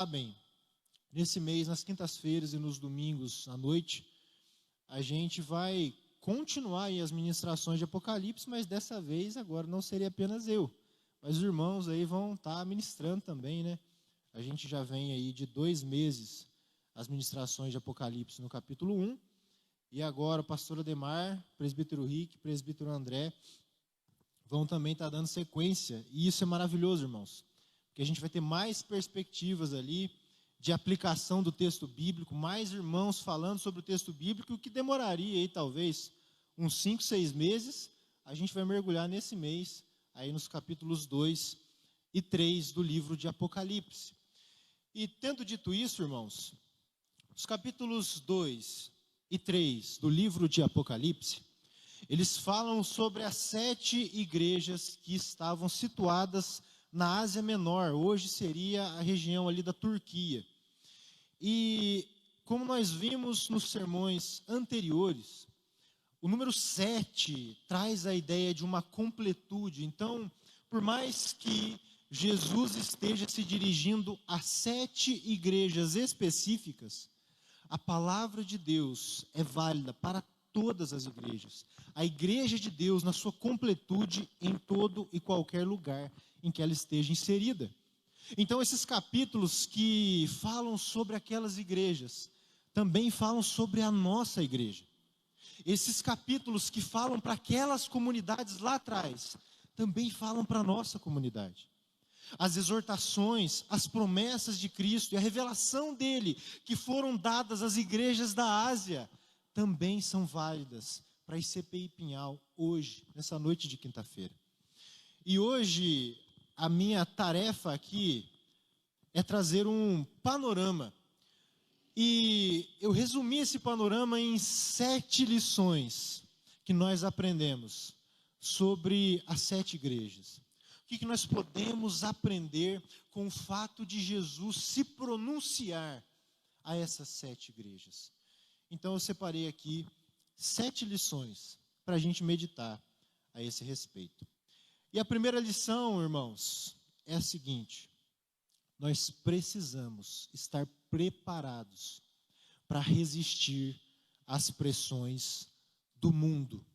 sabem, nesse mês, nas quintas-feiras e nos domingos à noite, a gente vai continuar aí as ministrações de Apocalipse, mas dessa vez agora não seria apenas eu, mas os irmãos aí vão estar ministrando também, né? A gente já vem aí de 2 meses as ministrações de Apocalipse no capítulo 1, e agora o pastor Ademar, presbítero Rick, presbítero André, vão também estar dando sequência, e isso é maravilhoso, irmãos, porque a gente vai ter mais perspectivas ali de aplicação do texto bíblico, mais irmãos falando sobre o texto bíblico, o que demoraria aí talvez uns 5, 6 meses, a gente vai mergulhar nesse mês, aí nos capítulos 2 e 3 do livro de Apocalipse. E tendo dito isso, irmãos, os capítulos 2 e 3 do livro de Apocalipse, eles falam sobre as 7 igrejas que estavam situadas na Ásia Menor, hoje seria a região ali da Turquia. E como nós vimos nos sermões anteriores, o número 7 traz a ideia de uma completude. Então, por mais que Jesus esteja se dirigindo a 7 igrejas específicas, a palavra de Deus é válida para todas as igrejas. A igreja de Deus na sua completude em todo e qualquer lugar em que ela esteja inserida. Então, esses capítulos que falam sobre aquelas igrejas, também falam sobre a nossa igreja. Esses capítulos que falam para aquelas comunidades lá atrás, também falam para a nossa comunidade. As exortações, as promessas de Cristo e a revelação dele, que foram dadas às igrejas da Ásia, também são válidas para a ICPI Pinhal hoje, nessa noite de quinta-feira. E hoje, a minha tarefa aqui é trazer um panorama. E eu resumi esse panorama em 7 lições que nós aprendemos sobre as 7 igrejas. O que nós podemos aprender com o fato de Jesus se pronunciar a essas 7 igrejas? Então eu separei aqui 7 lições para a gente meditar a esse respeito. E a primeira lição, irmãos, é a seguinte: nós precisamos estar preparados para resistir às pressões do mundo.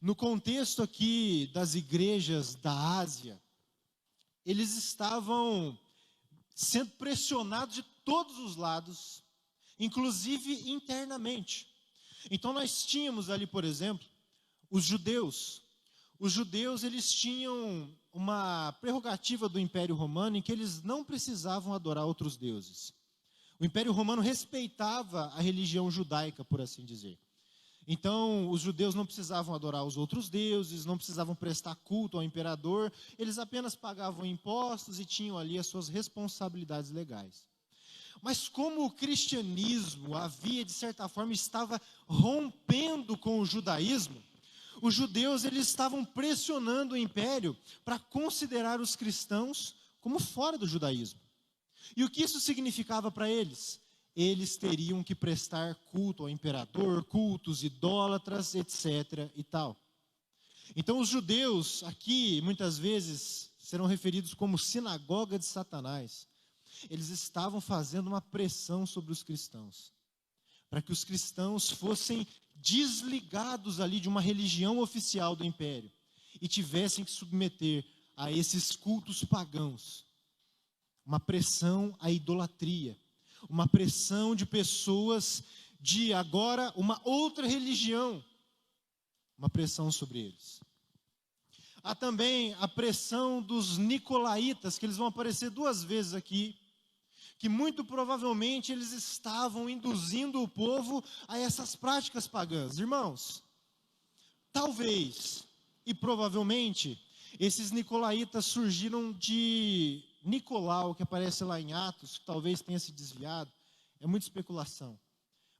No contexto aqui das igrejas da Ásia, eles estavam sendo pressionados de todos os lados, inclusive internamente. Então nós tínhamos ali, por exemplo, os judeus. Os judeus, eles tinham uma prerrogativa do Império Romano em que eles não precisavam adorar outros deuses. O Império Romano respeitava a religião judaica, por assim dizer. Então, os judeus não precisavam adorar os outros deuses, não precisavam prestar culto ao imperador, eles apenas pagavam impostos e tinham ali as suas responsabilidades legais. Mas como o cristianismo havia, de certa forma, estava rompendo com o judaísmo, os judeus eles estavam pressionando o império para considerar os cristãos como fora do judaísmo. E o que isso significava para eles? Eles teriam que prestar culto ao imperador, cultos idólatras, etc. e tal. Então os judeus aqui, muitas vezes, serão referidos como sinagoga de Satanás. Eles estavam fazendo uma pressão sobre os cristãos, para que os cristãos fossem desligados ali de uma religião oficial do império e tivessem que submeter a esses cultos pagãos. Uma pressão à idolatria, uma pressão de pessoas de agora uma outra religião, uma pressão sobre eles. Há também a pressão dos nicolaítas, que eles vão aparecer 2 vezes aqui, que muito provavelmente eles estavam induzindo o povo a essas práticas pagãs. Irmãos, talvez e provavelmente esses nicolaítas surgiram de Nicolau, que aparece lá em Atos, que talvez tenha se desviado, é muita especulação.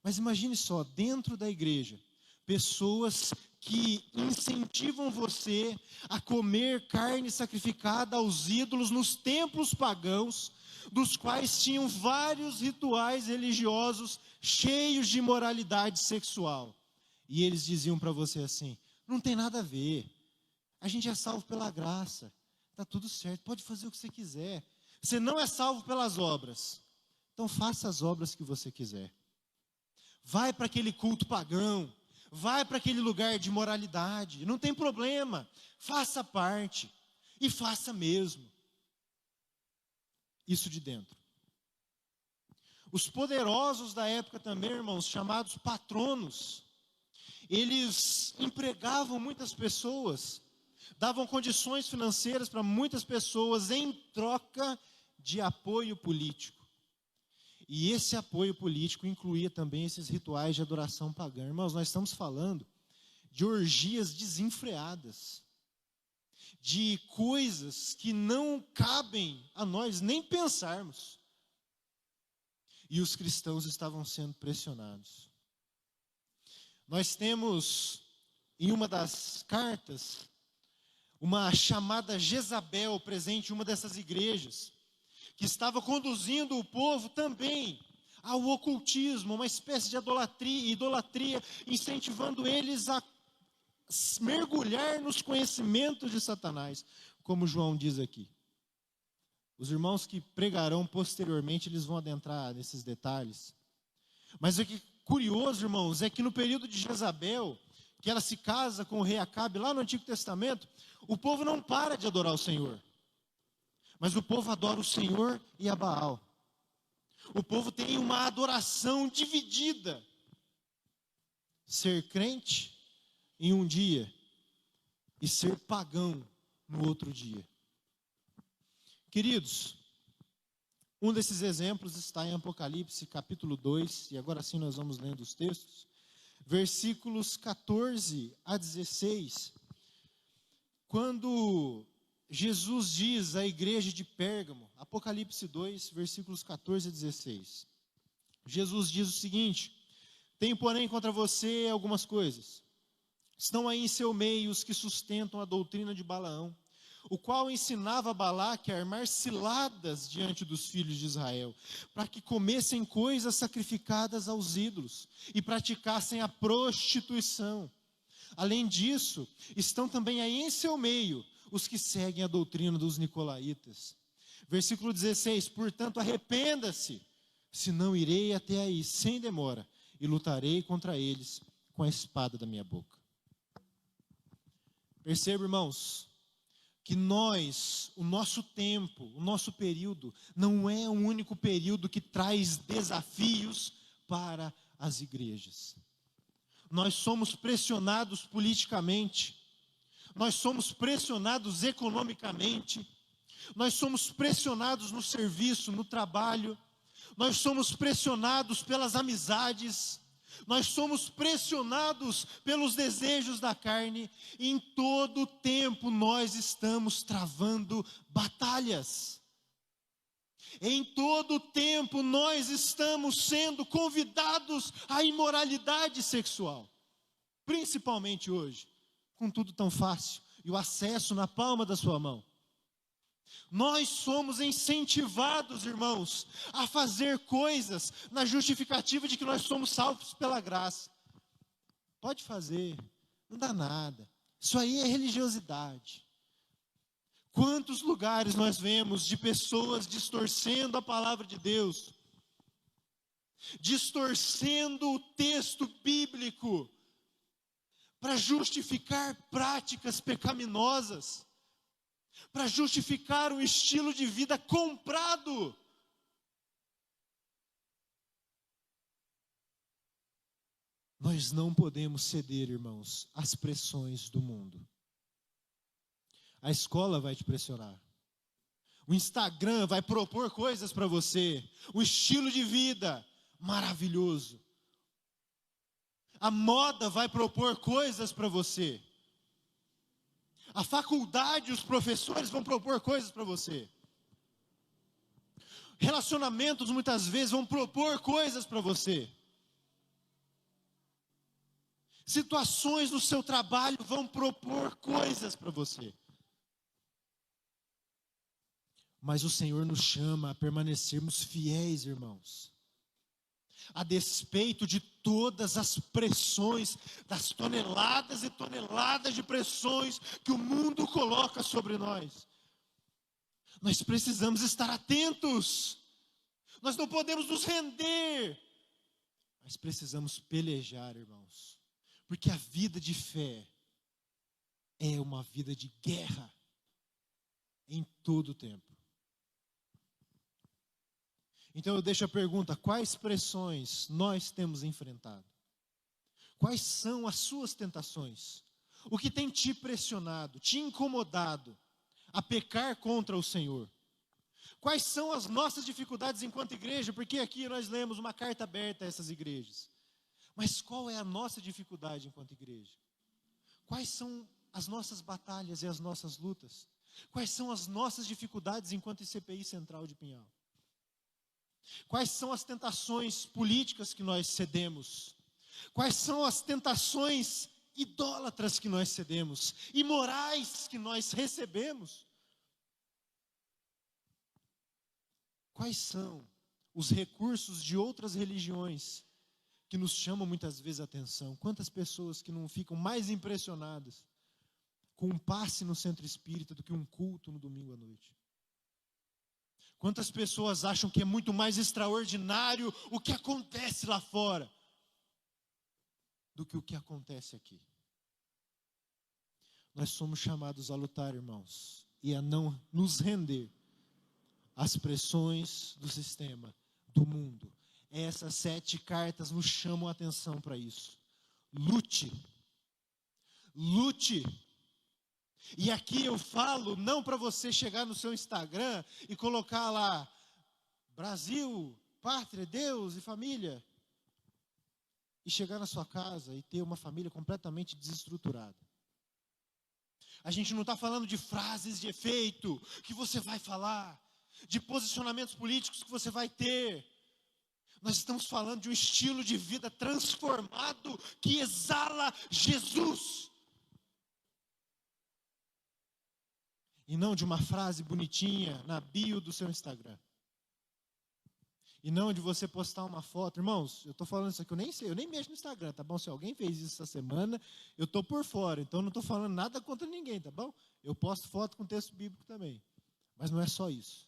Mas imagine só, dentro da igreja, pessoas que incentivam você a comer carne sacrificada aos ídolos nos templos pagãos, dos quais tinham vários rituais religiosos cheios de imoralidade sexual. E eles diziam para você assim: não tem nada a ver, a gente é salvo pela graça, está tudo certo, pode fazer o que você quiser, Você não é salvo pelas obras. Então faça as obras que você quiser. Vai para aquele culto pagão. Vai para aquele lugar de moralidade. Não tem problema. Faça parte. E faça mesmo. Isso de dentro. Os poderosos da época também, irmãos, chamados patronos, eles empregavam muitas pessoas, davam condições financeiras para muitas pessoas em troca de apoio político. E esse apoio político incluía também esses rituais de adoração pagã. Irmãos, nós estamos falando de orgias desenfreadas, de coisas que não cabem a nós nem pensarmos. E os cristãos estavam sendo pressionados. Nós temos, em uma das cartas, uma chamada Jezabel presente em uma dessas igrejas, que estava conduzindo o povo também ao ocultismo, uma espécie de idolatria, incentivando eles a mergulhar nos conhecimentos de Satanás, como João diz aqui. Os irmãos que pregarão posteriormente, eles vão adentrar nesses detalhes. Mas o que é curioso, irmãos, é que no período de Jezabel, que ela se casa com o rei Acabe, lá no Antigo Testamento, o povo não para de adorar o Senhor. Mas o povo adora o Senhor e a Baal. O povo tem uma adoração dividida. Ser crente em um dia e ser pagão no outro dia. Queridos, um desses exemplos está em Apocalipse, capítulo 2, e agora sim nós vamos lendo os textos, versículos 14 a 16, quando Jesus diz à igreja de Pérgamo, Apocalipse 2, versículos 14 a 16, Jesus diz o seguinte: tenho, porém, contra você algumas coisas. Estão aí em seu meio os que sustentam a doutrina de Balaão, o qual ensinava Balaque a armar ciladas diante dos filhos de Israel, para que comessem coisas sacrificadas aos ídolos e praticassem a prostituição. Além disso, estão também aí em seu meio os que seguem a doutrina dos nicolaítas. Versículo 16: portanto, arrependa-se, senão irei até aí sem demora e lutarei contra eles com a espada da minha boca. Perceba, irmãos, que o nosso tempo, o nosso período, não é um único período que traz desafios para as igrejas. Nós somos pressionados politicamente, nós somos pressionados economicamente, nós somos pressionados no serviço, no trabalho, nós somos pressionados pelas amizades, nós somos pressionados pelos desejos da carne. Em todo tempo nós estamos travando batalhas. Em todo tempo nós estamos sendo convidados à imoralidade sexual. Principalmente hoje, com tudo tão fácil e o acesso na palma da sua mão. Nós somos incentivados, irmãos, a fazer coisas na justificativa de que nós somos salvos pela graça. Pode fazer, não dá nada. Isso aí é religiosidade. Quantos lugares nós vemos de pessoas distorcendo a palavra de Deus, distorcendo o texto bíblico para justificar práticas pecaminosas, para justificar um estilo de vida comprado. Nós não podemos ceder, irmãos, às pressões do mundo. A escola vai te pressionar. O Instagram vai propor coisas para você. O estilo de vida maravilhoso. A moda vai propor coisas para você. A faculdade, os professores vão propor coisas para você. Relacionamentos muitas vezes vão propor coisas para você. Situações no seu trabalho vão propor coisas para você. Mas o Senhor nos chama a permanecermos fiéis, irmãos. A despeito de todas as pressões, das toneladas e toneladas de pressões que o mundo coloca sobre nós. Nós precisamos estar atentos. Nós não podemos nos render. Nós precisamos pelejar, irmãos. Porque a vida de fé é uma vida de guerra em todo o tempo. Então eu deixo a pergunta: quais pressões nós temos enfrentado? Quais são as suas tentações? O que tem te pressionado, te incomodado a pecar contra o Senhor? Quais são as nossas dificuldades enquanto igreja? Porque aqui nós lemos uma carta aberta a essas igrejas. Mas qual é a nossa dificuldade enquanto igreja? Quais são as nossas batalhas e as nossas lutas? Quais são as nossas dificuldades enquanto ICPI Central de Pinhal? Quais são as tentações políticas que nós cedemos? Quais são as tentações idólatras que nós cedemos? Imorais que nós recebemos? Quais são os recursos de outras religiões que nos chamam muitas vezes a atenção? Quantas pessoas que não ficam mais impressionadas com um passe no centro espírita do que um culto no domingo à noite? Quantas pessoas acham que é muito mais extraordinário o que acontece lá fora do que o que acontece aqui? Nós somos chamados a lutar, irmãos, e a não nos render às pressões do sistema, do mundo. Essas 7 cartas nos chamam a atenção para isso. Lute. Lute. E aqui eu falo não para você chegar no seu Instagram e colocar lá Brasil, pátria, Deus e família, e chegar na sua casa e ter uma família completamente desestruturada. A gente não está falando de frases de efeito que você vai falar, de posicionamentos políticos que você vai ter. Nós estamos falando de um estilo de vida transformado que exala Jesus. E não de uma frase bonitinha na bio do seu Instagram. E não de você postar uma foto. Irmãos, eu estou falando isso aqui, eu nem sei, eu nem mexo no Instagram, tá bom? Se alguém fez isso essa semana, eu estou por fora. Então não estou falando nada contra ninguém, tá bom? Eu posto foto com texto bíblico também. Mas não é só isso.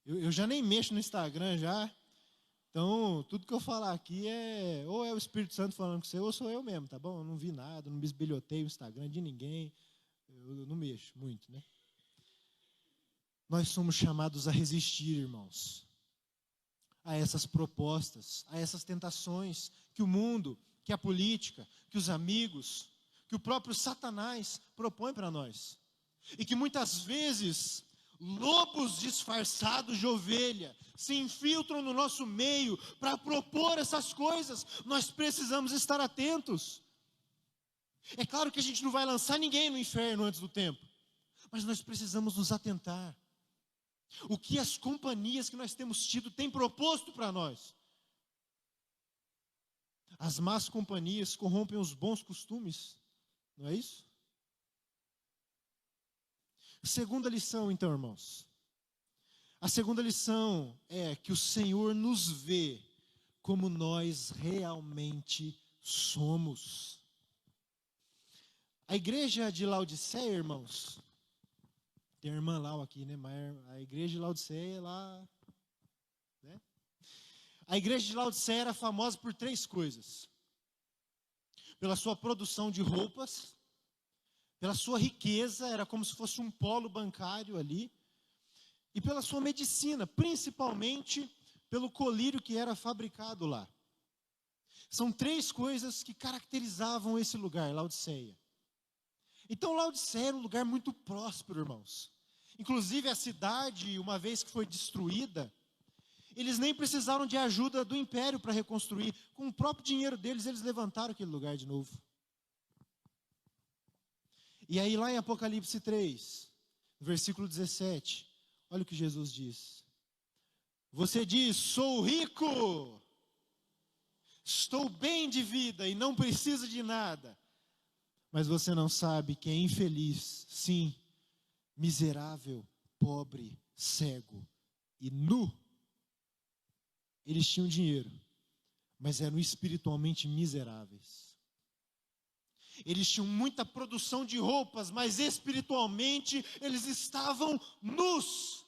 Eu já nem mexo no Instagram já. Então, tudo que eu falar aqui ou é o Espírito Santo falando com você, ou sou eu mesmo, tá bom? Eu não vi nada, não bisbilhotei o Instagram de ninguém. Eu não mexo muito, né? Nós somos chamados a resistir, irmãos, a essas propostas, a essas tentações que o mundo, que a política, que os amigos, que o próprio Satanás propõe para nós. E que muitas vezes lobos disfarçados de ovelha se infiltram no nosso meio para propor essas coisas. Nós precisamos estar atentos. É claro que a gente não vai lançar ninguém no inferno antes do tempo, mas nós precisamos nos atentar. O que as companhias que nós temos tido têm proposto para nós? As más companhias corrompem os bons costumes, não é isso? Segunda lição, então, irmãos. A segunda lição é que o Senhor nos vê como nós realmente somos. A igreja de Laodiceia, irmãos, tem a irmã Lau aqui, né? Mas a igreja de Laodiceia lá, né? A igreja de Laodiceia era famosa por 3 coisas: pela sua produção de roupas, pela sua riqueza, era como se fosse um polo bancário ali, e pela sua medicina, principalmente pelo colírio que era fabricado lá. São 3 coisas que caracterizavam esse lugar, Laodiceia. Então Laodiceia era um lugar muito próspero, irmãos. Inclusive a cidade, uma vez que foi destruída, eles nem precisaram de ajuda do império para reconstruir. Com o próprio dinheiro deles, eles levantaram aquele lugar de novo. E aí lá em Apocalipse 3, versículo 17, olha o que Jesus diz. Você diz: sou rico, estou bem de vida e não preciso de nada. Mas você não sabe que é infeliz, sim, miserável, pobre, cego e nu. Eles tinham dinheiro, mas eram espiritualmente miseráveis. Eles tinham muita produção de roupas, mas espiritualmente eles estavam nus.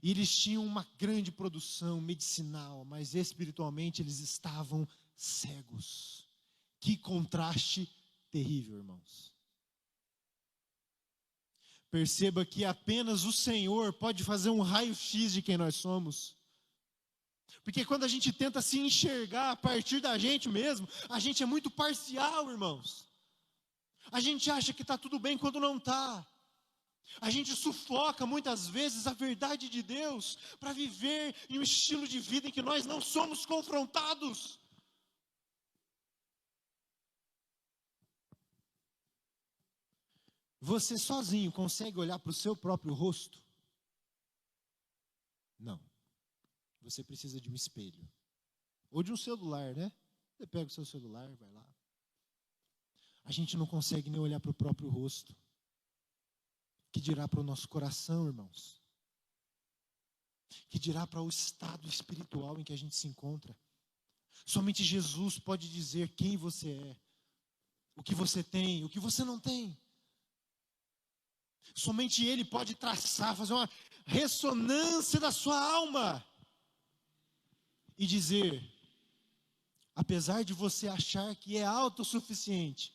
E eles tinham uma grande produção medicinal, mas espiritualmente eles estavam cegos. Que contraste terrível, irmãos. Perceba que apenas o Senhor pode fazer um raio-x de quem nós somos. Porque quando a gente tenta se enxergar a partir da gente mesmo, a gente é muito parcial, irmãos. A gente acha que está tudo bem quando não está. A gente sufoca muitas vezes a verdade de Deus para viver em um estilo de vida em que nós não somos confrontados. Você sozinho consegue olhar para o seu próprio rosto? Não. Você precisa de um espelho. Ou de um celular, né? Você pega o seu celular, vai lá. A gente não consegue nem olhar para o próprio rosto. Que dirá para o nosso coração, irmãos? Que dirá para o estado espiritual em que a gente se encontra? Somente Jesus pode dizer quem você é, o que você tem, o que você não tem. Somente Ele pode traçar, fazer uma ressonância da sua alma e dizer, apesar de você achar que é autossuficiente,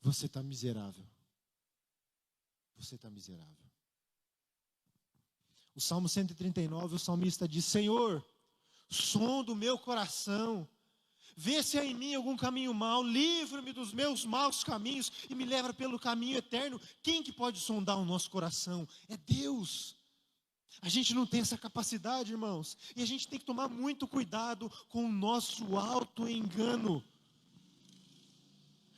você está miserável. Você está miserável. O Salmo 139, o salmista diz, Senhor, sonda o meu coração, vê se há em mim algum caminho mau, livra-me dos meus maus caminhos e me leva pelo caminho eterno. Quem que pode sondar o nosso coração? É Deus. A gente não tem essa capacidade, irmãos, e a gente tem que tomar muito cuidado com o nosso auto-engano.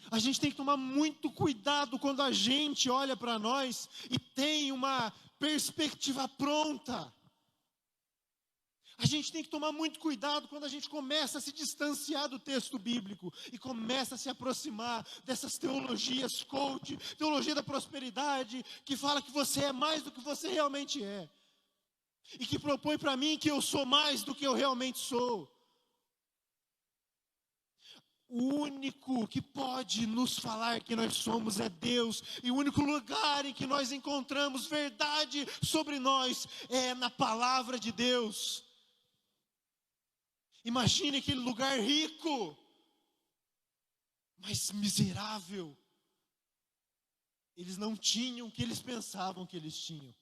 A gente tem que tomar muito cuidado quando a gente olha para nós e tem uma perspectiva pronta. A gente tem que tomar muito cuidado quando a gente começa a se distanciar do texto bíblico e começa a se aproximar dessas teologias coach, teologia da prosperidade, que fala que você é mais do que você realmente é. E que propõe para mim que eu sou mais do que eu realmente sou. O único que pode nos falar que nós somos é Deus. E o único lugar em que nós encontramos verdade sobre nós é na palavra de Deus. Imagine aquele lugar rico, mas miserável. Eles não tinham o que eles pensavam que eles tinham.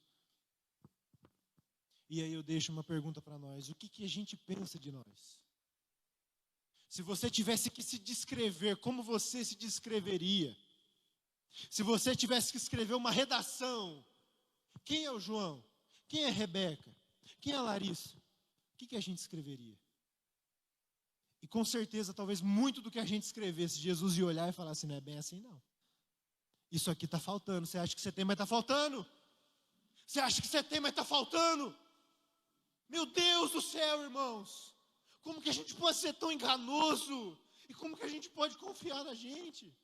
E aí eu deixo uma pergunta para nós: o que a gente pensa de nós? Se você tivesse que se descrever, como você se descreveria? Se você tivesse que escrever uma redação, quem é o João? Quem é a Rebeca? Quem é a Larissa? O que a gente escreveria? E com certeza, talvez muito do que a gente escrevesse, Jesus ia olhar e falar assim, não é bem assim não. Isso aqui está faltando. Você acha que você tem, mas está faltando. Você acha que você tem, mas está faltando. Meu Deus do céu, irmãos. Como que a gente pode ser tão enganoso? E como que a gente pode confiar na gente?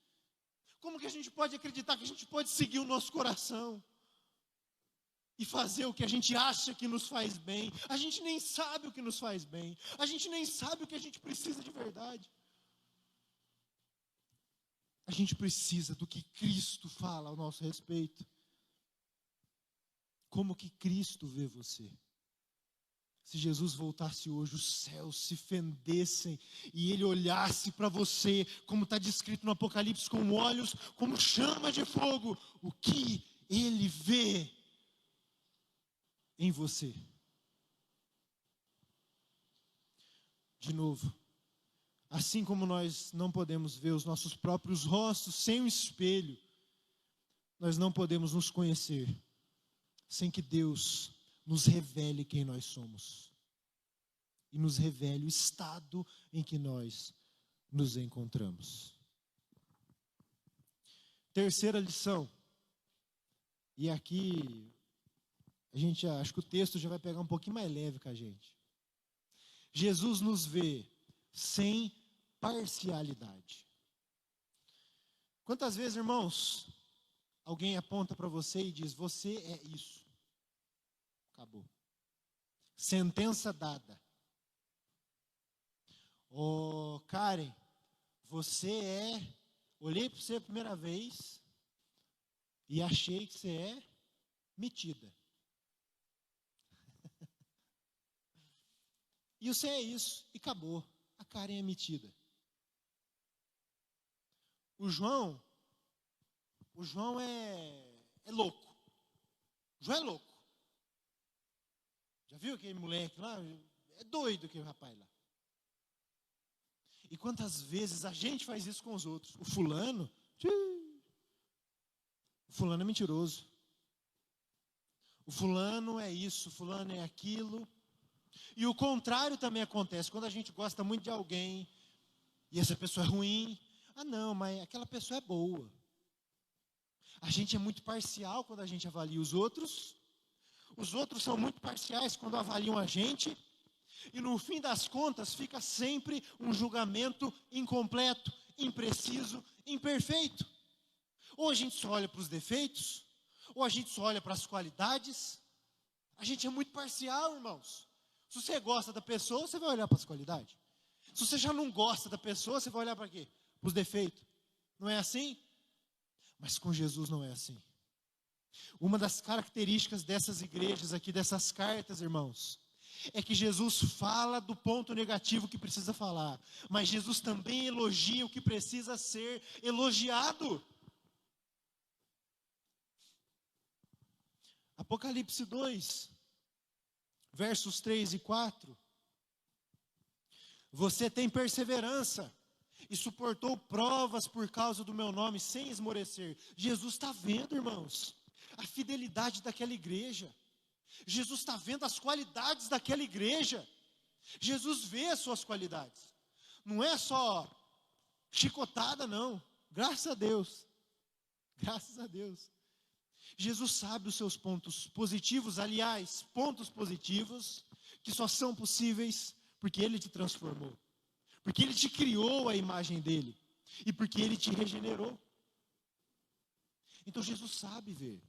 Como que a gente pode acreditar que a gente pode seguir o nosso coração? E fazer o que a gente acha que nos faz bem. A gente nem sabe o que nos faz bem. A gente nem sabe o que a gente precisa de verdade. A gente precisa do que Cristo fala ao nosso respeito. Como que Cristo vê você? Se Jesus voltasse hoje, os céus se fendessem e Ele olhasse para você, como está descrito no Apocalipse, com olhos como chama de fogo, o que Ele vê em você? De novo, assim como nós não podemos ver os nossos próprios rostos sem um espelho, nós não podemos nos conhecer sem que Deus nos revele quem nós somos e nos revele o estado em que nós nos encontramos. Terceira lição, e aqui acho que o texto já vai pegar um pouquinho mais leve com a gente. Jesus nos vê sem parcialidade. Quantas vezes, irmãos, alguém aponta para você e diz, você é isso. Acabou. Sentença dada. Karen, Olhei para você a primeira vez e achei que você é metida. E você é isso, e acabou. A Karen é metida. O João é louco. O João é louco. Já viu aquele moleque lá? É doido aquele rapaz lá. E quantas vezes a gente faz isso com os outros? O fulano é mentiroso. O fulano é isso, o fulano é aquilo. E o contrário também acontece. Quando a gente gosta muito de alguém e essa pessoa é ruim, não, mas aquela pessoa é boa. A gente é muito parcial quando a gente avalia os outros. Os outros são muito parciais quando avaliam a gente. E no fim das contas fica sempre um julgamento incompleto, impreciso, imperfeito. Ou a gente só olha para os defeitos, ou a gente só olha para as qualidades. A gente é muito parcial, irmãos. Se você gosta da pessoa, você vai olhar para as qualidades. Se você já não gosta da pessoa, você vai olhar para quê? Para os defeitos. Não é assim? Mas com Jesus não é assim. Uma das características dessas igrejas aqui, dessas cartas, irmãos, é que Jesus fala do ponto negativo que precisa falar, mas Jesus também elogia o que precisa ser elogiado. Apocalipse 2, versos 3 e 4. Você tem perseverança e suportou provas por causa do meu nome sem esmorecer. Jesus está vendo, irmãos, a fidelidade daquela igreja. Jesus está vendo as qualidades daquela igreja. Jesus vê as suas qualidades. Não é só chicotada, não. Graças a Deus. Graças a Deus. Jesus sabe os seus pontos positivos, aliás, pontos positivos, que só são possíveis porque Ele te transformou. Porque Ele te criou a imagem dEle. E porque Ele te regenerou. Então Jesus sabe ver.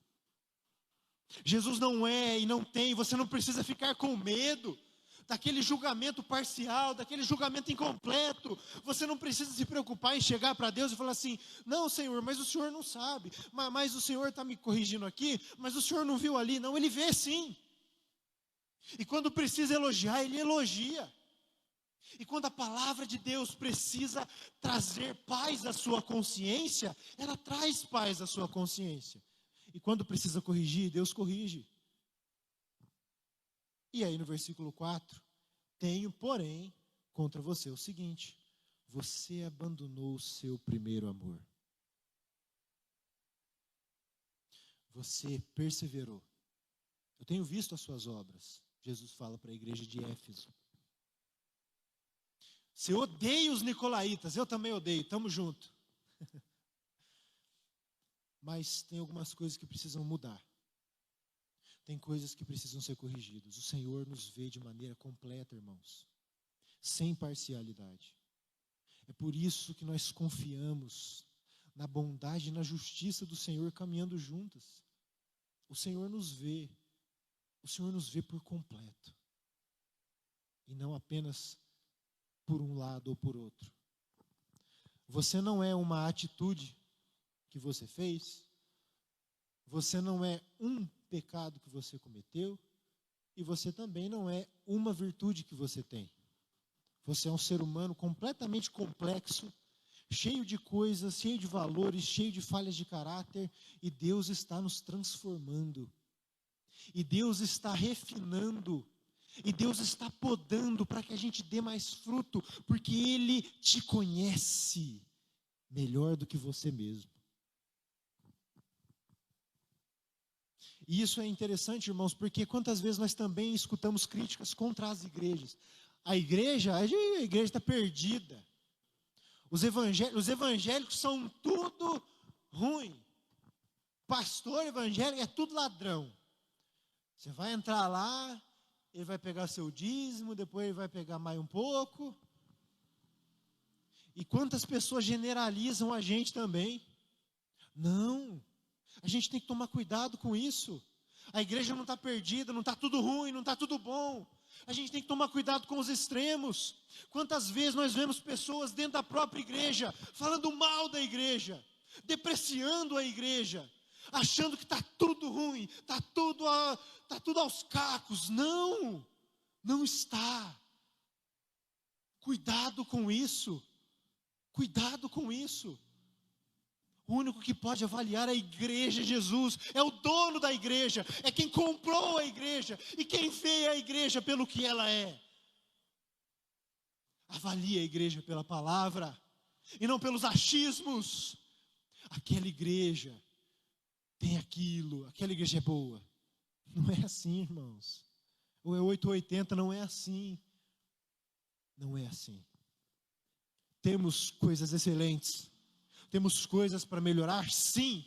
Jesus não é e não tem, você não precisa ficar com medo daquele julgamento parcial, daquele julgamento incompleto. Você não precisa se preocupar em chegar para Deus e falar assim: não, Senhor, mas o Senhor não sabe, mas o Senhor está me corrigindo aqui, mas o Senhor não viu ali. Não, Ele vê sim. E quando precisa elogiar, Ele elogia. E quando a palavra de Deus precisa trazer paz à sua consciência, ela traz paz à sua consciência. E quando precisa corrigir, Deus corrige. E aí no versículo 4, tenho, porém, contra você o seguinte: você abandonou o seu primeiro amor. Você perseverou. Eu tenho visto as suas obras. Jesus fala para a igreja de Éfeso. Você odeia os nicolaítas, eu também odeio, estamos juntos. Mas tem algumas coisas que precisam mudar. Tem coisas que precisam ser corrigidas. O Senhor nos vê de maneira completa, irmãos. Sem parcialidade. É por isso que nós confiamos na bondade e na justiça do Senhor caminhando juntas. O Senhor nos vê. O Senhor nos vê por completo. E não apenas por um lado ou por outro. Você não é uma atitude que você fez, você não é um pecado que você cometeu, e você também não é uma virtude que você tem. Você é um ser humano completamente complexo, cheio de coisas, cheio de valores, cheio de falhas de caráter, e Deus está nos transformando, e Deus está refinando, e Deus está podando para que a gente dê mais fruto, porque Ele te conhece melhor do que você mesmo. E isso é interessante, irmãos, porque quantas vezes nós também escutamos críticas contra as igrejas. A igreja está perdida. Os evangélicos são tudo ruim. Pastor evangélico é tudo ladrão. Você vai entrar lá, ele vai pegar seu dízimo, depois ele vai pegar mais um pouco. E quantas pessoas generalizam a gente também? Não. A gente tem que tomar cuidado com isso. A igreja não está perdida, não está tudo ruim, não está tudo bom. A gente tem que tomar cuidado com os extremos. Quantas vezes nós vemos pessoas dentro da própria igreja, falando mal da igreja, depreciando a igreja, achando que está tudo ruim, está tudo aos cacos. Não, não está. Cuidado com isso. Cuidado com isso. O único que pode avaliar a igreja é Jesus, é o dono da igreja, é quem comprou a igreja e quem vê a igreja pelo que ela é. Avalie a igreja pela palavra e não pelos achismos. Aquela igreja tem aquilo, aquela igreja é boa. Não é assim, irmãos. Ou é 880, não é assim. Não é assim. Temos coisas excelentes. Temos coisas para melhorar, sim.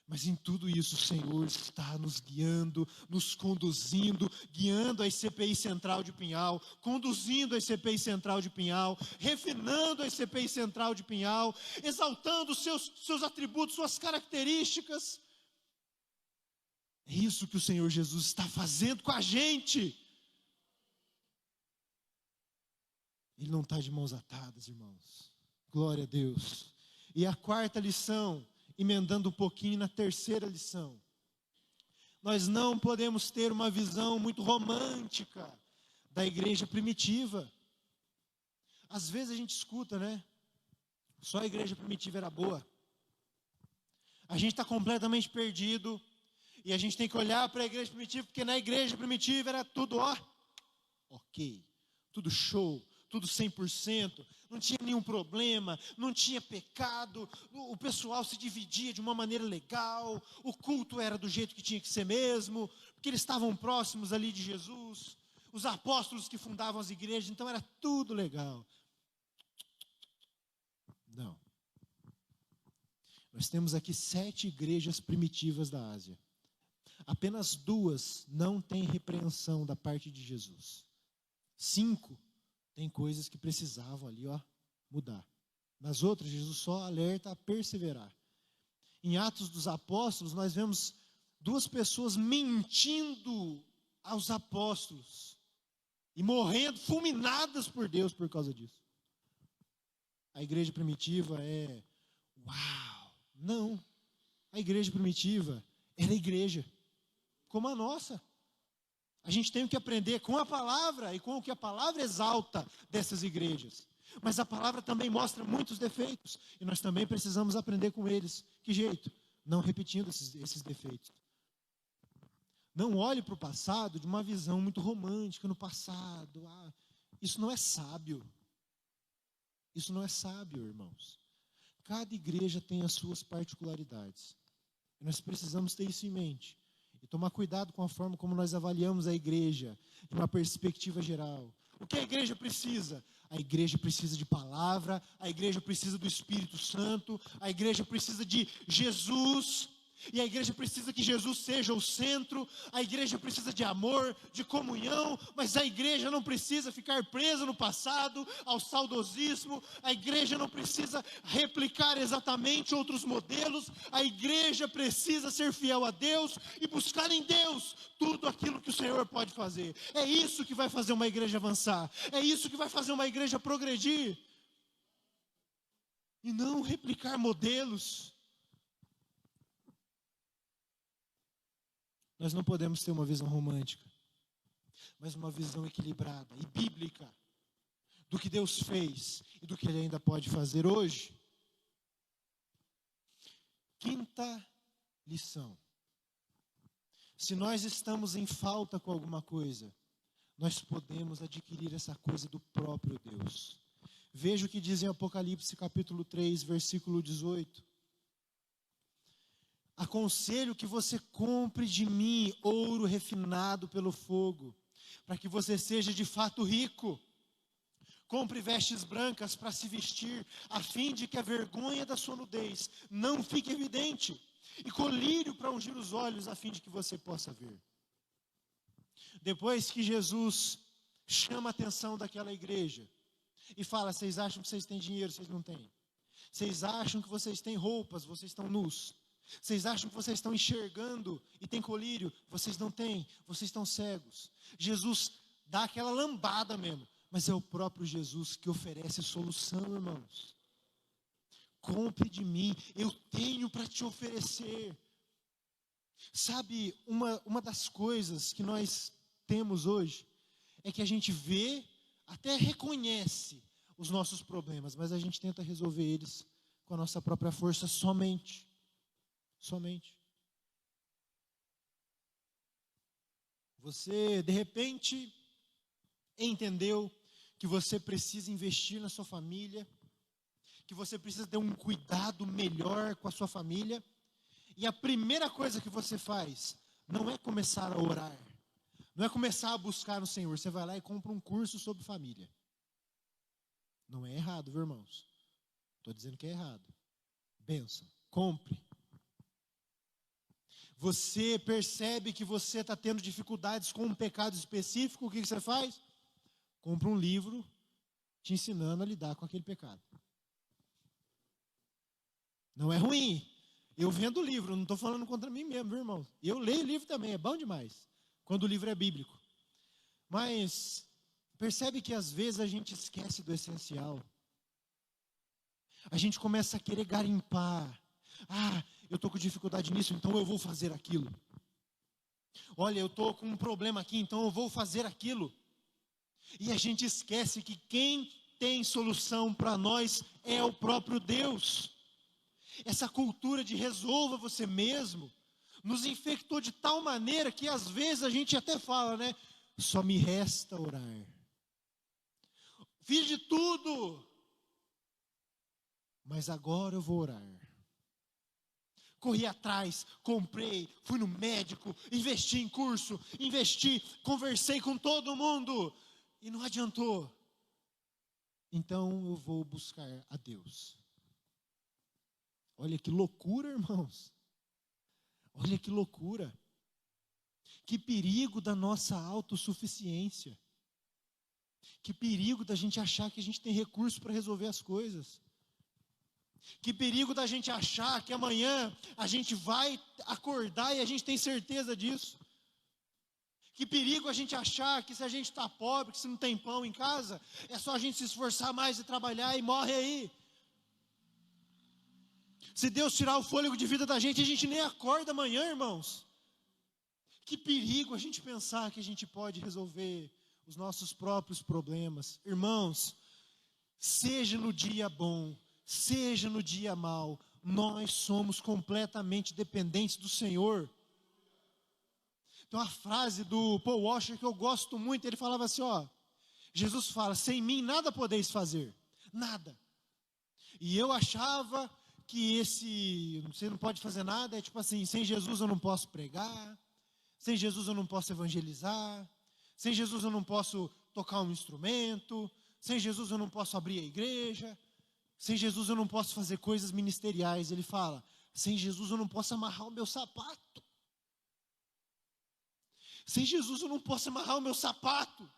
Mas em tudo isso o Senhor está nos guiando, nos conduzindo, guiando a ICPI Central de Pinhal, conduzindo a ICPI Central de Pinhal, refinando a ICPI Central de Pinhal, exaltando os seus atributos, suas características. É isso que o Senhor Jesus está fazendo com a gente. Ele não está de mãos atadas, irmãos. Glória a Deus. E a quarta lição, emendando um pouquinho na terceira lição. Nós não podemos ter uma visão muito romântica da igreja primitiva. Às vezes a gente escuta, né? Só a igreja primitiva era boa. A gente está completamente perdido. E a gente tem que olhar para a igreja primitiva, porque na igreja primitiva era tudo, ok. Tudo show. Tudo 100%, não tinha nenhum problema, não tinha pecado, o pessoal se dividia de uma maneira legal, o culto era do jeito que tinha que ser mesmo, porque eles estavam próximos ali de Jesus, os apóstolos que fundavam as igrejas, então era tudo legal. Não. Nós temos aqui 7 igrejas primitivas da Ásia. Apenas 2 não têm repreensão da parte de Jesus. 5 tem coisas que precisavam ali, mudar. Nas outras, Jesus só alerta a perseverar. Em Atos dos Apóstolos, nós vemos 2 pessoas mentindo aos apóstolos e morrendo, fulminadas por Deus por causa disso. A igreja primitiva é uau! Não. A igreja primitiva era igreja, como a nossa. A gente tem que aprender com a palavra e com o que a palavra exalta dessas igrejas. Mas a palavra também mostra muitos defeitos. E nós também precisamos aprender com eles. Que jeito? Não repetindo esses defeitos. Não olhe para o passado de uma visão muito romântica no passado. Isso não é sábio. Isso não é sábio, irmãos. Cada igreja tem as suas particularidades. E nós precisamos ter isso em mente. E tomar cuidado com a forma como nós avaliamos a igreja, de uma perspectiva geral. O que a igreja precisa? A igreja precisa de palavra, a igreja precisa do Espírito Santo, a igreja precisa de Jesus, e a igreja precisa que Jesus seja o centro, a igreja precisa de amor, de comunhão, mas a igreja não precisa ficar presa no passado, ao saudosismo, a igreja não precisa replicar exatamente outros modelos, a igreja precisa ser fiel a Deus e buscar em Deus tudo aquilo que o Senhor pode fazer. É isso que vai fazer uma igreja avançar, é isso que vai fazer uma igreja progredir, e não replicar modelos. Nós não podemos ter uma visão romântica, mas uma visão equilibrada e bíblica do que Deus fez e do que Ele ainda pode fazer hoje. Quinta lição. Se nós estamos em falta com alguma coisa, nós podemos adquirir essa coisa do próprio Deus. Veja o que diz em Apocalipse capítulo 3, versículo 18. Aconselho que você compre de mim ouro refinado pelo fogo, para que você seja de fato rico. Compre vestes brancas para se vestir, a fim de que a vergonha da sua nudez não fique evidente, e colírio para ungir os olhos, a fim de que você possa ver. Depois que Jesus chama a atenção daquela igreja e fala: vocês acham que vocês têm dinheiro, vocês não têm. Vocês acham que vocês têm roupas, vocês estão nus. Vocês acham que vocês estão enxergando e têm colírio, vocês não têm, vocês estão cegos. Jesus dá aquela lambada mesmo. Mas é o próprio Jesus que oferece solução, irmãos. Compre de mim, eu tenho para te oferecer. Sabe, uma das coisas que nós temos hoje, é que a gente vê, até reconhece os nossos problemas, mas a gente tenta resolver eles com a nossa própria força somente. Somente. Você, de repente, entendeu que você precisa investir na sua família, que você precisa ter um cuidado melhor com a sua família, e a primeira coisa que você faz não é começar a orar, não é começar a buscar no Senhor, você vai lá e compra um curso sobre família. Não é errado, viu, irmãos? Estou dizendo que é errado. Bênção, compre. Você percebe que você está tendo dificuldades com um pecado específico, o que você faz? Compra um livro te ensinando a lidar com aquele pecado. Não é ruim. Eu vendo o livro, não estou falando contra mim mesmo, viu, irmão? Eu leio o livro também, é bom demais, quando o livro é bíblico. Mas percebe que às vezes a gente esquece do essencial. A gente começa a querer garimpar. Eu estou com dificuldade nisso, então eu vou fazer aquilo. Olha, eu estou com um problema aqui, então eu vou fazer aquilo. E a gente esquece que quem tem solução para nós é o próprio Deus. Essa cultura de resolva você mesmo nos infectou de tal maneira que às vezes a gente até fala, né? Só me resta orar. Fiz de tudo, mas agora eu vou orar. Corri atrás, comprei, fui no médico, investi em curso, conversei com todo mundo e não adiantou. Então eu vou buscar a Deus. Olha que loucura, irmãos. Olha que loucura. Que perigo da nossa autossuficiência. Que perigo da gente achar que a gente tem recurso para resolver as coisas. Que perigo da gente achar que amanhã a gente vai acordar e a gente tem certeza disso. Que perigo a gente achar que se a gente está pobre, que se não tem pão em casa, é só a gente se esforçar mais e trabalhar e morre aí. Se Deus tirar o fôlego de vida da gente, a gente nem acorda amanhã, irmãos. Que perigo a gente pensar que a gente pode resolver os nossos próprios problemas. Irmãos, seja no dia bom, seja no dia mau, nós somos completamente dependentes do Senhor. Tem uma frase do Paul Washer que eu gosto muito, ele falava assim, Jesus fala, sem mim nada podeis fazer, nada. E eu achava que você não pode fazer nada, é tipo assim, sem Jesus eu não posso pregar, sem Jesus eu não posso evangelizar, sem Jesus eu não posso tocar um instrumento, sem Jesus eu não posso abrir a igreja, sem Jesus eu não posso fazer coisas ministeriais. Ele fala, sem Jesus eu não posso amarrar o meu sapato. Sem Jesus eu não posso amarrar o meu sapato.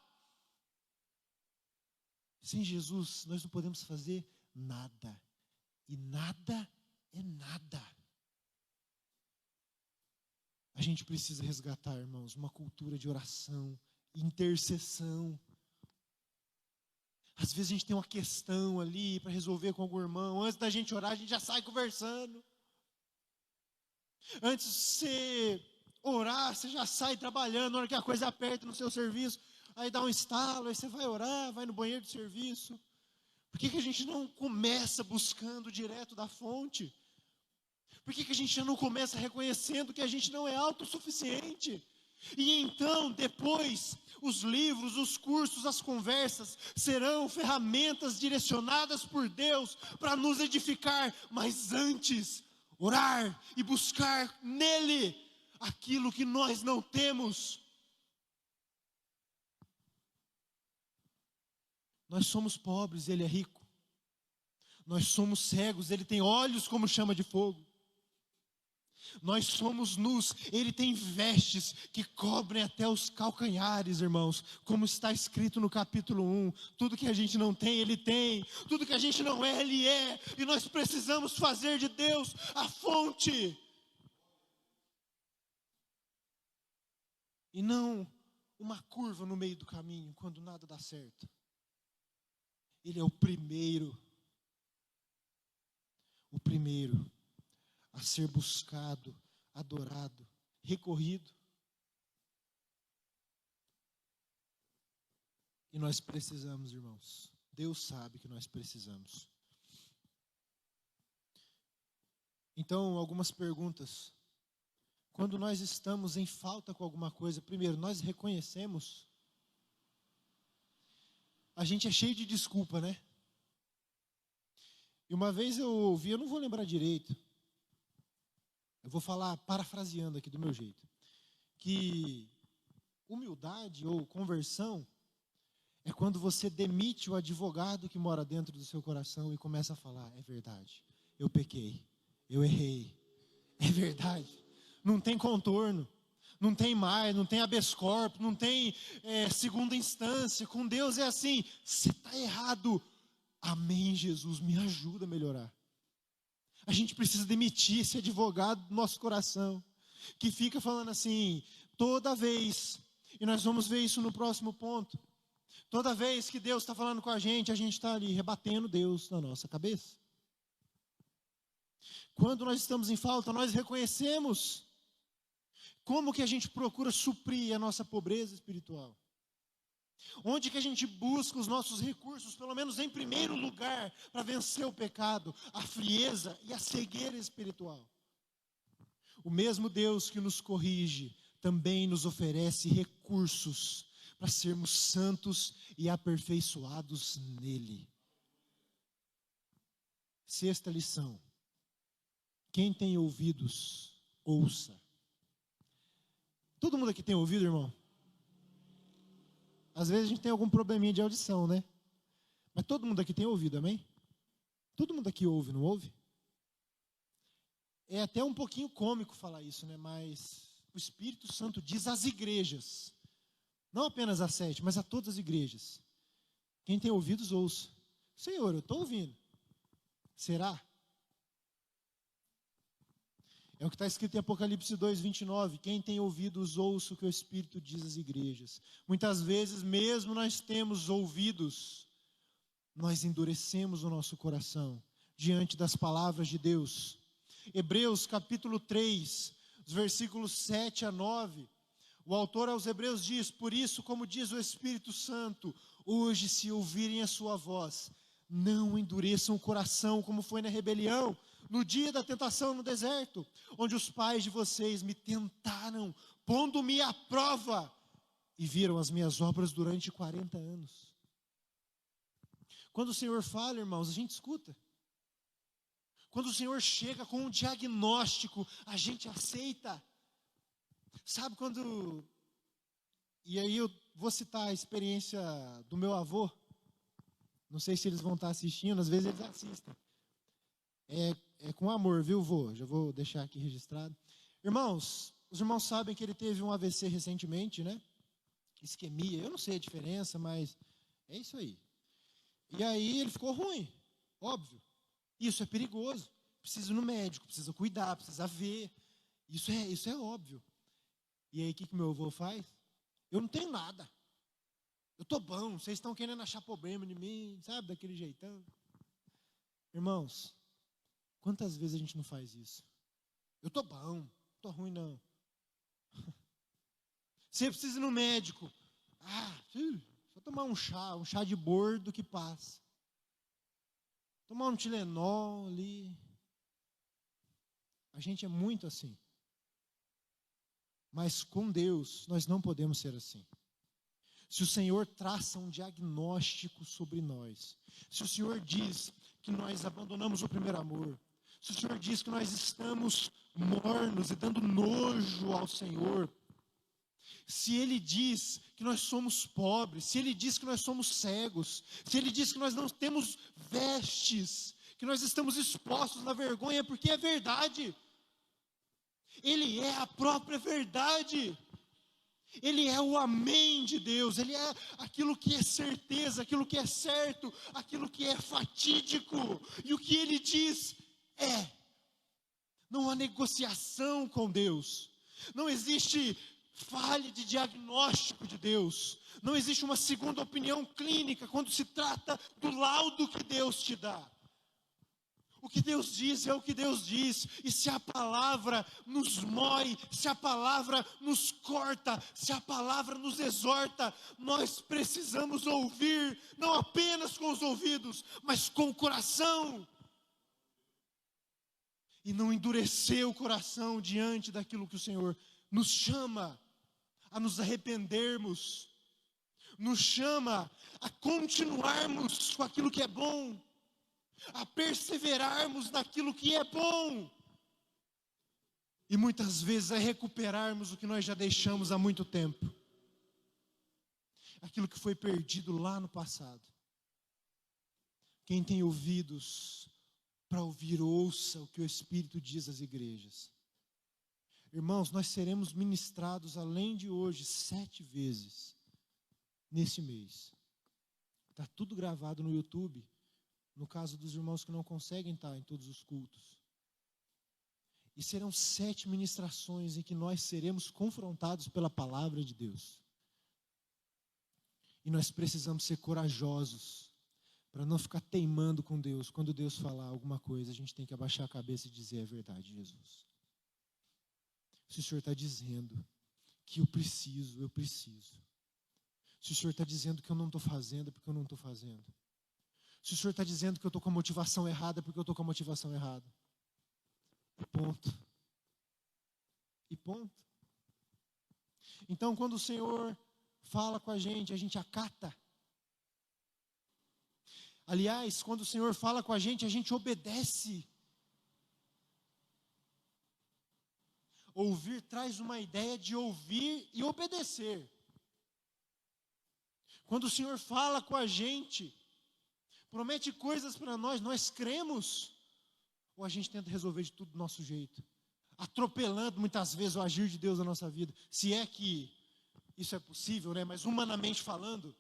Sem Jesus nós não podemos fazer nada. E nada é nada. A gente precisa resgatar, irmãos, uma cultura de oração, intercessão. Às vezes a gente tem uma questão ali para resolver com algum irmão. Antes da gente orar, a gente já sai conversando. Antes de você orar, você já sai trabalhando. Na hora que a coisa aperta no seu serviço, aí dá um estalo, aí você vai orar, vai no banheiro de serviço. Por que a gente não começa buscando direto da fonte? Por que a gente já não começa reconhecendo que a gente não é autossuficiente? E então, depois, os livros, os cursos, as conversas serão ferramentas direcionadas por Deus para nos edificar, mas antes, orar e buscar nele aquilo que nós não temos. Nós somos pobres, ele é rico. Nós somos cegos, ele tem olhos como chama de fogo. Nós somos nus, ele tem vestes que cobrem até os calcanhares, irmãos, como está escrito no capítulo 1, tudo que a gente não tem, ele tem, tudo que a gente não é, ele é, e nós precisamos fazer de Deus a fonte, e não uma curva no meio do caminho, quando nada dá certo. Ele é o primeiro a ser buscado, adorado, recorrido. E nós precisamos, irmãos. Deus sabe que nós precisamos. Então, algumas perguntas. Quando nós estamos em falta com alguma coisa, primeiro, nós reconhecemos. A gente é cheio de desculpa, né? E uma vez eu ouvi, eu não vou lembrar direito. Eu vou falar parafraseando aqui do meu jeito. Que humildade ou conversão é quando você demite o advogado que mora dentro do seu coração e começa a falar: é verdade, eu pequei, eu errei, é verdade. Não tem contorno, não tem mais, não tem habeas corpus, não tem segunda instância. Com Deus é assim: você está errado, amém, Jesus, me ajuda a melhorar. A gente precisa demitir esse advogado do nosso coração, que fica falando assim, toda vez, e nós vamos ver isso no próximo ponto, toda vez que Deus está falando com a gente está ali rebatendo Deus na nossa cabeça. Quando nós estamos em falta, nós reconhecemos. Como que a gente procura suprir a nossa pobreza espiritual? Onde que a gente busca os nossos recursos, pelo menos em primeiro lugar, para vencer o pecado, a frieza e a cegueira espiritual? O mesmo Deus que nos corrige também nos oferece recursos para sermos santos e aperfeiçoados nele. Sexta lição. Quem tem ouvidos, ouça. Todo mundo aqui tem ouvido, irmão? Às vezes a gente tem algum probleminha de audição, né? Mas todo mundo aqui tem ouvido, amém? Todo mundo aqui ouve, não ouve? É até um pouquinho cômico falar isso, né? Mas o Espírito Santo diz às igrejas, não apenas às 7, mas a todas as igrejas: quem tem ouvidos, ouça. Senhor, eu estou ouvindo. Será? É o que está escrito em Apocalipse 2:29. Quem tem ouvidos, ouça o que o Espírito diz às igrejas. Muitas vezes, mesmo nós temos ouvidos, nós endurecemos o nosso coração diante das palavras de Deus. Hebreus capítulo 3, os versículos 7 a 9. O autor aos Hebreus diz: por isso, como diz o Espírito Santo, hoje, se ouvirem a sua voz, não endureçam o coração como foi na rebelião, no dia da tentação no deserto, onde os pais de vocês me tentaram, pondo-me à prova, e viram as minhas obras durante 40 anos. Quando o Senhor fala, irmãos, a gente escuta. Quando o Senhor chega com um diagnóstico, a gente aceita. Sabe quando... E aí eu vou citar a experiência do meu avô. Não sei se eles vão estar assistindo, às vezes eles assistem. É com amor, viu, vô? Já vou deixar aqui registrado. Irmãos, os irmãos sabem que ele teve um AVC recentemente, né? Isquemia, eu não sei a diferença, mas é isso aí. E aí ele ficou ruim, óbvio. Isso é perigoso. Precisa ir no médico, precisa cuidar, precisa ver. Isso é óbvio. E aí o que meu avô faz? Eu não tenho nada. Eu estou bom, vocês estão querendo achar problema em mim, sabe, daquele jeitão. Irmãos, quantas vezes a gente não faz isso? Eu estou bom, não estou ruim não. Você precisa ir no médico. Só tomar um chá de bordo que passa. Tomar um Tilenol ali. A gente é muito assim. Mas com Deus, nós não podemos ser assim. Se o Senhor traça um diagnóstico sobre nós, se o Senhor diz que nós abandonamos o primeiro amor, se o Senhor diz que nós estamos mornos e dando nojo ao Senhor, se Ele diz que nós somos pobres, se Ele diz que nós somos cegos, se Ele diz que nós não temos vestes, que nós estamos expostos na vergonha, porque é verdade. Ele é a própria verdade. Ele é o amém de Deus, Ele é aquilo que é certeza, aquilo que é certo, aquilo que é fatídico, e o que Ele diz é. Não há negociação com Deus, não existe falha de diagnóstico de Deus. Não existe uma segunda opinião clínica quando se trata do laudo que Deus te dá. O que Deus diz é o que Deus diz. E se a palavra nos mói, se a palavra nos corta, se a palavra nos exorta, nós precisamos ouvir, não apenas com os ouvidos, mas com o coração. E não endurecer o coração diante daquilo que o Senhor nos chama a nos arrependermos, nos chama a continuarmos com aquilo que é bom, a perseverarmos naquilo que é bom, e muitas vezes a recuperarmos o que nós já deixamos há muito tempo, aquilo que foi perdido lá no passado. Quem tem ouvidos para ouvir, ouça o que o Espírito diz às igrejas. Irmãos, nós seremos ministrados além de hoje 7 vezes nesse mês. Está tudo gravado no YouTube. No caso dos irmãos que não conseguem estar em todos os cultos. E serão 7 ministrações em que nós seremos confrontados pela palavra de Deus. E nós precisamos ser corajosos para não ficar teimando com Deus. Quando Deus falar alguma coisa, a gente tem que abaixar a cabeça e dizer: é verdade, Jesus. Se o Senhor está dizendo que eu preciso, eu preciso. Se o Senhor está dizendo que eu não estou fazendo, é porque eu não estou fazendo. Se o Senhor está dizendo que eu estou com a motivação errada, é porque eu estou com a motivação errada. E ponto. E ponto. Então, quando o Senhor fala com a gente acata. Aliás, quando o Senhor fala com a gente obedece. Ouvir traz uma ideia de ouvir e obedecer. Quando o Senhor fala com a gente, promete coisas para nós, nós cremos, ou a gente tenta resolver de tudo do nosso jeito, atropelando muitas vezes o agir de Deus na nossa vida, se é que isso é possível, né? Mas humanamente falando,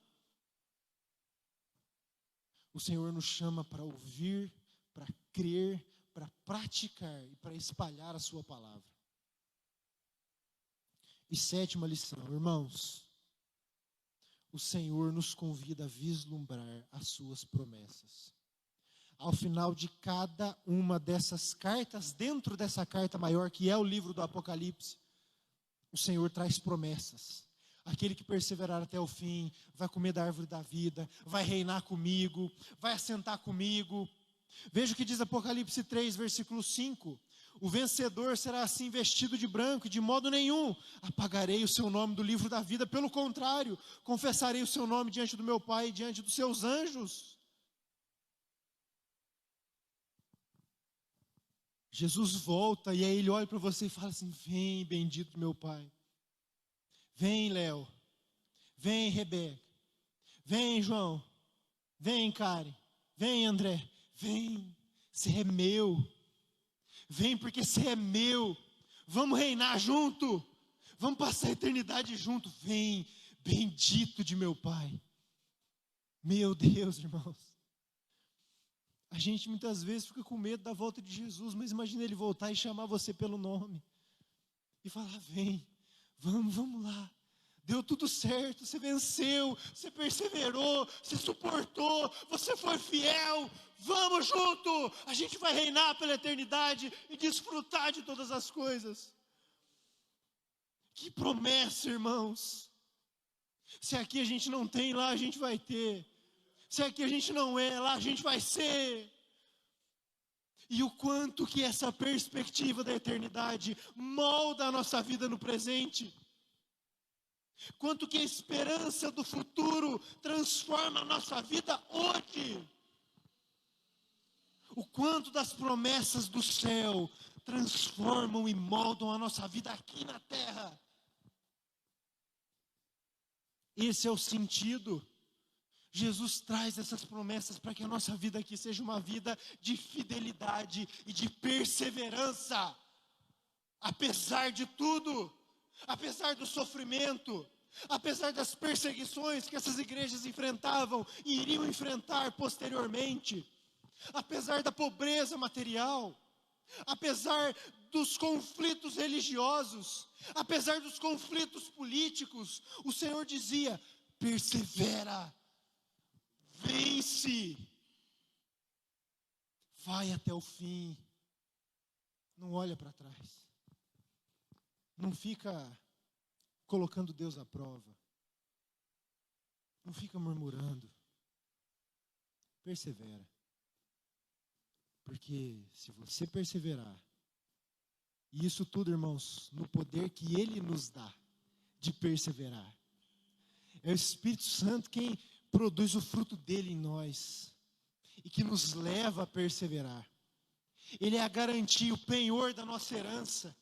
o Senhor nos chama para ouvir, para crer, para praticar e para espalhar a sua palavra. E 7ª lição, irmãos, o Senhor nos convida a vislumbrar as suas promessas. Ao final de cada uma dessas cartas, dentro dessa carta maior, que é o livro do Apocalipse, o Senhor traz promessas. Aquele que perseverar até o fim, vai comer da árvore da vida, vai reinar comigo, vai assentar comigo. Veja o que diz Apocalipse 3, versículo 5. O vencedor será assim vestido de branco, e de modo nenhum apagarei o seu nome do livro da vida. Pelo contrário, confessarei o seu nome diante do meu Pai e diante dos seus anjos. Jesus volta e aí ele olha para você e fala assim: vem, bendito meu Pai. Vem, Léo. Vem, Rebeca. Vem, João. Vem, Karen. Vem, André. Vem, você é meu. Vem porque você é meu. Vamos reinar junto. Vamos passar a eternidade junto. Vem, bendito de meu Pai. Meu Deus, irmãos. A gente muitas vezes fica com medo da volta de Jesus, mas imagina ele voltar e chamar você pelo nome. E falar: vem, vamos lá. Deu tudo certo, você venceu, você perseverou, você suportou, você foi fiel. Vamos junto, a gente vai reinar pela eternidade e desfrutar de todas as coisas. Que promessa, irmãos. Se aqui a gente não tem, lá a gente vai ter. Se aqui a gente não é, lá a gente vai ser. E o quanto que essa perspectiva da eternidade molda a nossa vida no presente. Quanto que a esperança do futuro transforma a nossa vida hoje. O quanto das promessas do céu transformam e moldam a nossa vida aqui na terra. Esse é o sentido. Jesus traz essas promessas para que a nossa vida aqui seja uma vida de fidelidade e de perseverança. Apesar de tudo, apesar do sofrimento, apesar das perseguições que essas igrejas enfrentavam e iriam enfrentar posteriormente, apesar da pobreza material, apesar dos conflitos religiosos, apesar dos conflitos políticos, o Senhor dizia: persevera, vence, vai até o fim, não olha para trás, não fica colocando Deus à prova, não fica murmurando, persevera, porque se você perseverar, e isso tudo, irmãos, no poder que Ele nos dá de perseverar, é o Espírito Santo quem produz o fruto dele em nós e que nos leva a perseverar. Ele é a garantia, o penhor da nossa herança.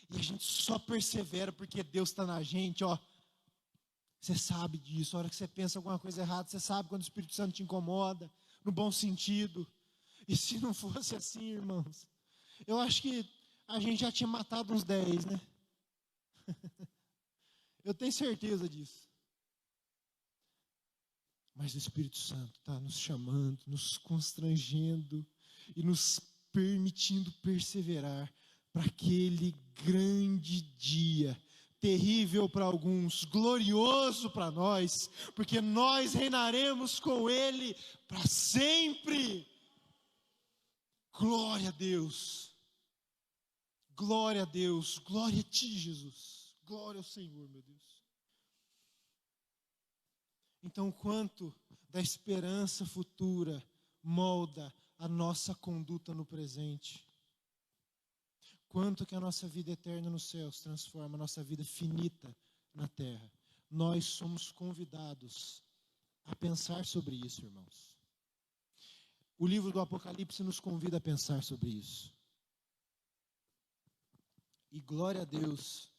E a gente só persevera porque Deus está na gente, ó. Você sabe disso, a hora que você pensa alguma coisa errada, você sabe quando o Espírito Santo te incomoda, no bom sentido. E se não fosse assim, irmãos, eu acho que a gente já tinha matado uns 10, né? Eu tenho certeza disso. Mas o Espírito Santo está nos chamando, nos constrangendo e nos permitindo perseverar para aquele grande dia, terrível para alguns, glorioso para nós, porque nós reinaremos com Ele para sempre. Glória a Deus, glória a Deus, glória a Ti, Jesus, glória ao Senhor, meu Deus. Então, quanto da esperança futura molda a nossa conduta no presente? Quanto que a nossa vida eterna nos céus transforma a nossa vida finita na terra? Nós somos convidados a pensar sobre isso, irmãos. O livro do Apocalipse nos convida a pensar sobre isso. E glória a Deus